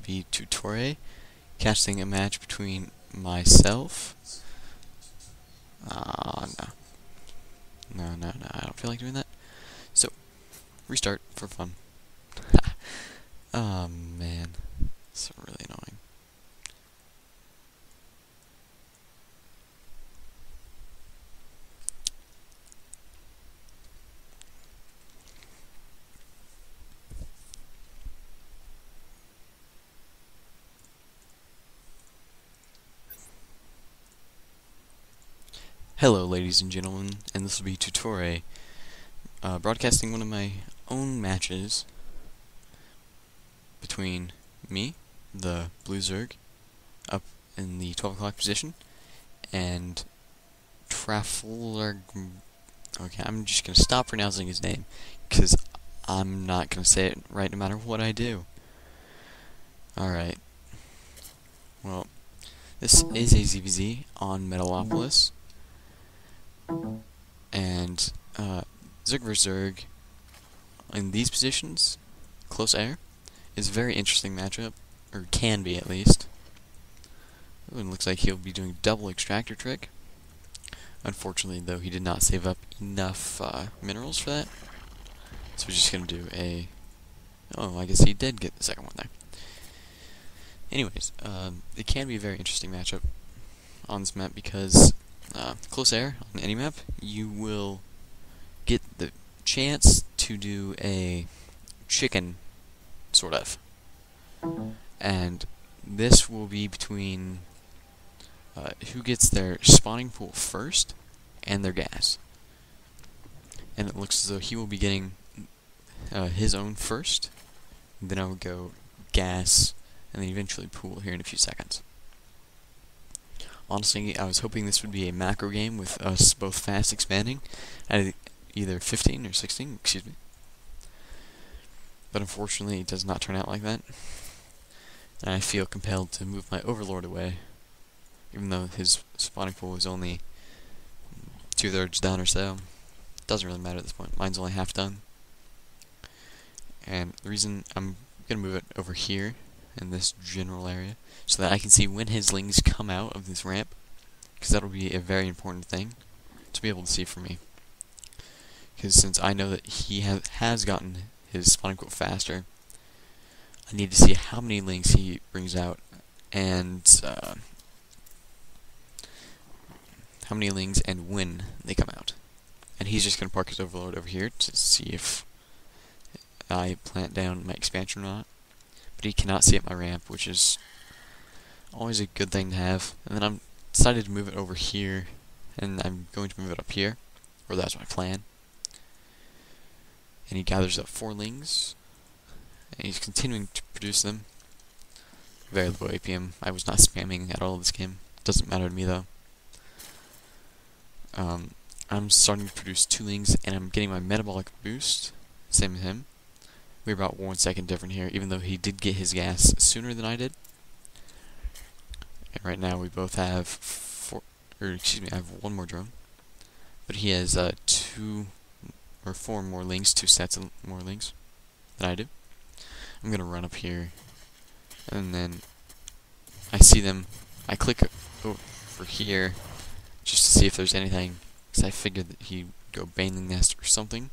be Tutore, casting a match between myself. No. No, I don't feel like doing that. So, restart for fun. Oh man, it's really annoying. Hello ladies and gentlemen, and this will be Tutore, broadcasting one of my own matches between me, the blue Zerg, up in the 12 o'clock position, and Okay, I'm just going to stop pronouncing his name, because I'm not going to say it right no matter what I do. Alright. Well, this is a ZVZ on Metaloplolis. And Zerg vs Zerg in these positions, close air, is a very interesting matchup, or can be at least. Ooh, it looks like he'll be doing double extractor trick. Unfortunately, though, he did not save up enough minerals for that, so we're just gonna do a. Oh, I guess he did get the second one there. Anyways, it can be a very interesting matchup on this map because. Close air on any map, you will get the chance to do a chicken, sort of. And this will be between who gets their spawning pool first and their gas. And it looks as though he will be getting his own first, then I will go gas, and then eventually pool here in a few seconds. Honestly, I was hoping this would be a macro game with us both fast expanding at either 15 or 16, excuse me. But unfortunately, it does not turn out like that. And I feel compelled to move my Overlord away, even though his spawning pool is only 2/3 done or so. It doesn't really matter at this point. Mine's only half done. And the reason I'm going to move it over here in this general area, so that I can see when his lings come out of this ramp, because that'll be a very important thing to be able to see for me. Because since I know that he has gotten his spawning pool faster, I need to see how many lings he brings out, and how many lings and when they come out. And he's just going to park his Overlord over here to see if I plant down my expansion or not. But he cannot see at my ramp, which is always a good thing to have. And then I'm decided to move it over here, and I'm going to move it up here, or that's my plan. And he gathers up 4 lings, and he's continuing to produce them. Very low APM. I was not spamming at all this game. Doesn't matter to me though. I'm starting to produce 2 lings, and I'm getting my metabolic boost. Same with him. We're about 1 second different here, even though he did get his gas sooner than I did. And right now we both have I have 1 more drone. But he has 2 or 4 more lings, 2 sets of more lings than I do. I'm gonna run up here, and then I see them. I click over here just to see if there's anything, because I figured that he'd go Baneling Nest or something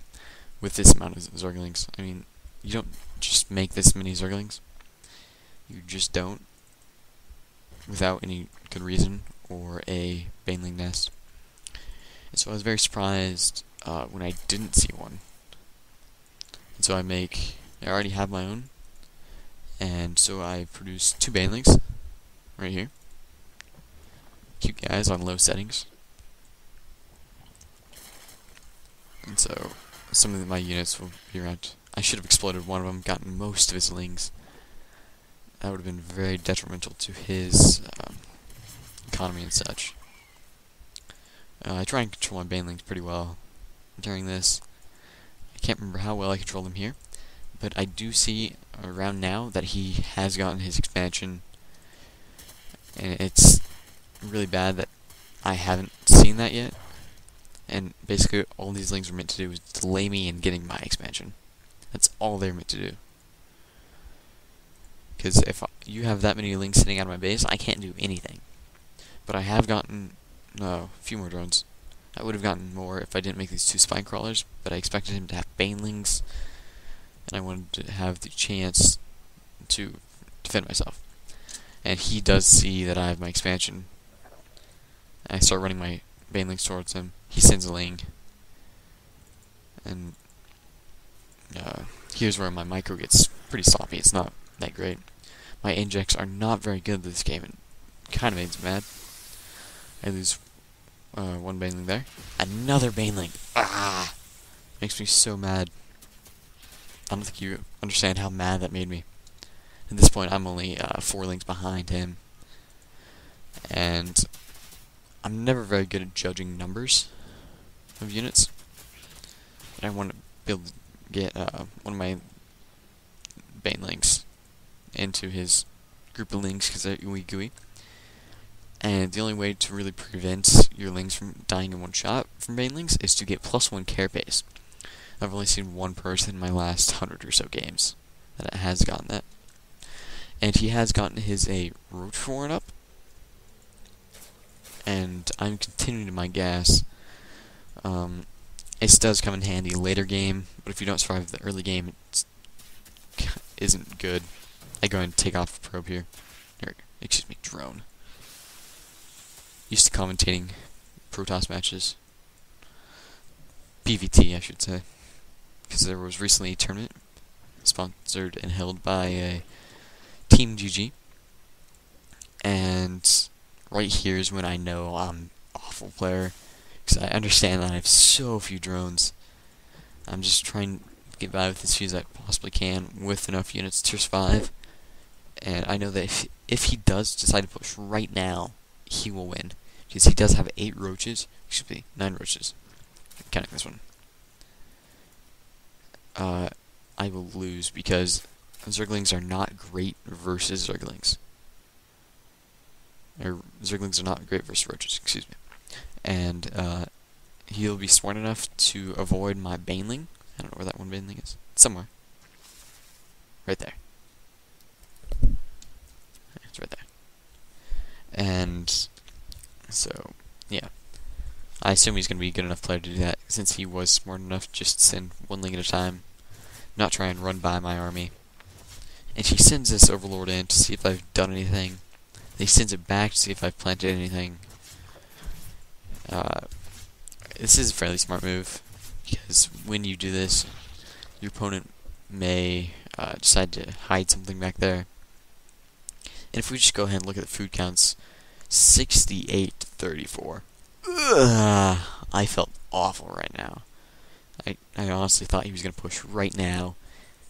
with this amount of Zerglings. I mean, you don't just make this many Zerglings. You just don't, without any good reason or a Baneling Nest. And so I was very surprised when I didn't see one. And so I already have my own, and so I produced 2 Banelings right here. Cute guys on low settings. And so some of my units will be around. I should have exploded one of them, gotten most of his lings. That would have been very detrimental to his economy and such. I try and control my banelings pretty well during this. I can't remember how well I control them here, but I do see around now that he has gotten his expansion, and it's really bad that I haven't seen that yet. And basically all these lings were meant to do was delay me in getting my expansion. That's all they're meant to do. Because if you have that many lings sitting out of my base, I can't do anything. But I have gotten a few more drones. I would have gotten more if I didn't make these 2 spine crawlers, but I expected him to have banelings, and I wanted to have the chance to defend myself. And he does see that I have my expansion. I start running my banelings towards him. He sends a ling. And here's where my micro gets pretty sloppy. It's not that great. My injects are not very good this game, and kind of makes me mad. I lose 1 baneling there. Another baneling! Ah! Makes me so mad. I don't think you understand how mad that made me. At this point, I'm only 4 lings behind him. And I'm never very good at judging numbers of units. And I want to be able to get one of my banelings into his group of lings because they're ooey gooey. And the only way to really prevent your lings from dying in one shot from banelings is to get +1 carapace. I've only seen one person in my last 100 or so games that has gotten that. And he has gotten his roach warren up. And I'm continuing to my gas. It does come in handy later game, but if you don't survive the early game, it isn't good. I go ahead and take off the probe here. Or, excuse me, drone. Used to commentating Protoss matches. PVT, I should say. Because there was recently a tournament sponsored and held by Team GG. And right here is when I know I'm an awful player. Because I understand that I have so few drones. I'm just trying to get by with as few as I possibly can with enough units to survive. And I know that if he does decide to push right now, he will win. Because he does have 8 roaches. Excuse me, 9 roaches. Counting this one. I will lose because Zerglings are not great versus Zerglings. Or Zerglings are not great versus roaches, excuse me. And he'll be smart enough to avoid my baneling. I don't know where that one baneling is. It's somewhere. Right there. It's right there. And so, yeah. I assume he's going to be a good enough player to do that, since he was smart enough just to send 1 ling at a time, not try and run by my army. And he sends this Overlord in to see if I've done anything. He sends it back to see if I've planted anything. This is a fairly smart move, because when you do this, your opponent may decide to hide something back there. And if we just go ahead and look at the food counts, 68-34. I felt awful right now. I honestly thought he was going to push right now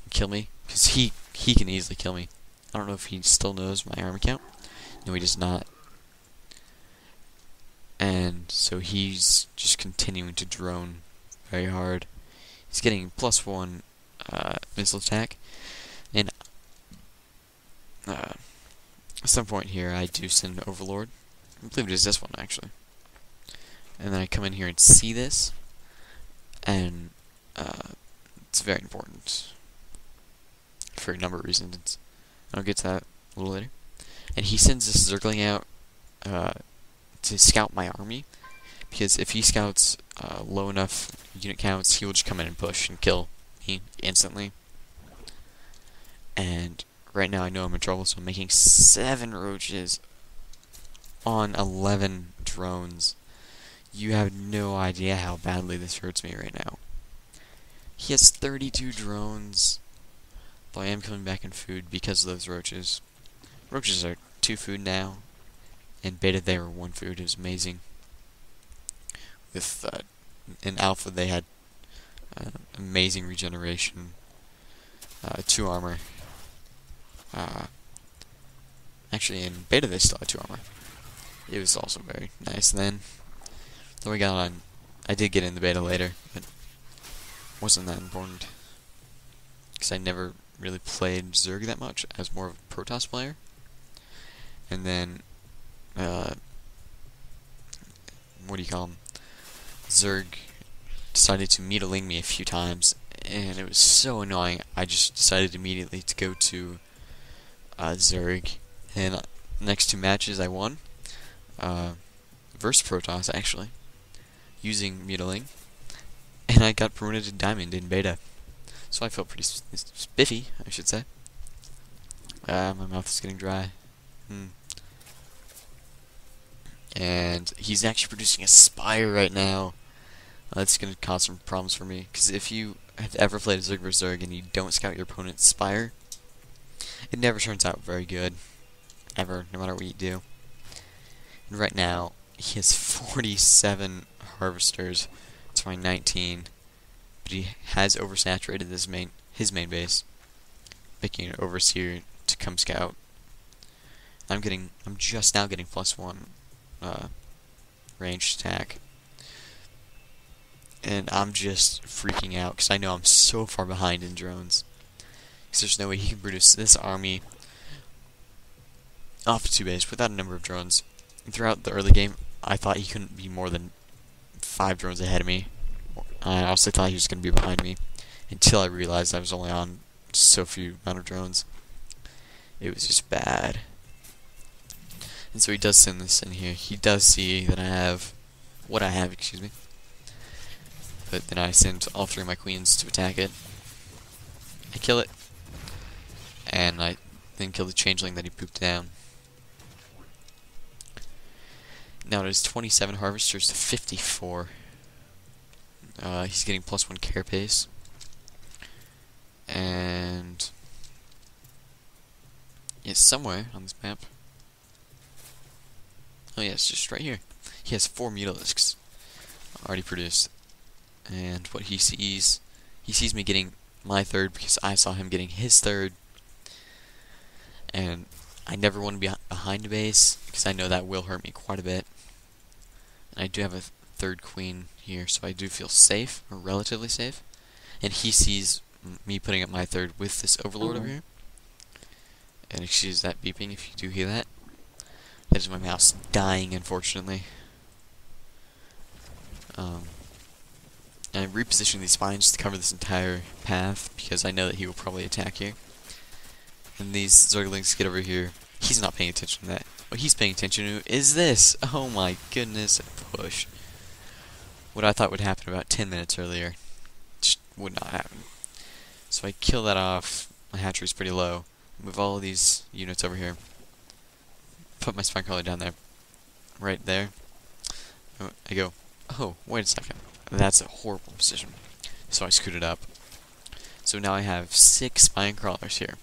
and kill me, because he can easily kill me. I don't know if he still knows my army count. No, he does not. And so he's just continuing to drone very hard. He's getting +1 missile attack. And at some point here, I do send an Overlord. I believe it is this one, actually. And then I come in here and see this. And it's very important for a number of reasons. I'll get to that a little later. And he sends this Zergling out to scout my army, because if he scouts low enough unit counts, he will just come in and push and kill me instantly. And right now I know I'm in trouble, so I'm making 7 roaches on 11 drones. You have no idea how badly this hurts me right now. He has 32 drones, but I am coming back in food because of those roaches. Roaches are 2 food now. In beta they were 1 food. It was amazing. With in alpha they had amazing regeneration, 2 armor. Actually in beta they still had 2 armor. It was also very nice then. Then we got on. I did get in the beta later, but wasn't that important because I never really played Zerg that much. I was more of a Protoss player. And then what do you call them? Zerg decided to meet-a-ling me a few times, and it was so annoying. I just decided immediately to go to Zerg. And next two matches I won. Versus Protoss, actually. Using Mutiling. And I got promoted to Diamond in Beta. So I felt pretty spiffy, I should say. My mouth is getting dry. And he's actually producing a Spire right now. That's going to cause some problems for me. Because if you have ever played a Zerg vs Zerg and you don't scout your opponent's Spire, it never turns out very good. Ever, no matter what you do. And right now, he has 47 Harvesters to my 19. But he has oversaturated his main base, making an Overseer to come scout. I'm just now getting +1 ranged attack. And I'm just freaking out because I know I'm so far behind in drones. Because there's no way he can produce this army off of 2 base without a number of drones. And throughout the early game, I thought he couldn't be more than 5 drones ahead of me. I also thought he was going to be behind me until I realized I was only on so few amount of drones. It was just bad. And so he does send this in here. He does see that I have what I have, excuse me. But then I send all 3 of my queens to attack it. I kill it. And I then kill the changeling that he pooped down. Now it is 27 harvesters to 54. He's getting +1 carapace. And yes, somewhere on this map. Oh yes, just right here. He has 4 Mutalisks already produced. And what he sees me getting my 3rd because I saw him getting his 3rd. And I never want to be behind a base because I know that will hurt me quite a bit. And I do have a 3rd queen here, so I do feel safe, or relatively safe. And he sees me putting up my 3rd with this Overlord over here. And excuse that beeping if you do hear that. That is my mouse dying, unfortunately. And I'm repositioning these spines to cover this entire path because I know that he will probably attack here. And these Zerglings get over here. He's not paying attention to that. What he's paying attention to is this. Oh my goodness, a push. What I thought would happen about 10 minutes earlier just would not happen. So I kill that off. My hatchery's pretty low. Move all of these units over here. Put my spine crawler down there. Right there. I go, oh, wait a second. That's a horrible position. So I scoot it up. So now I have 6 spine crawlers here.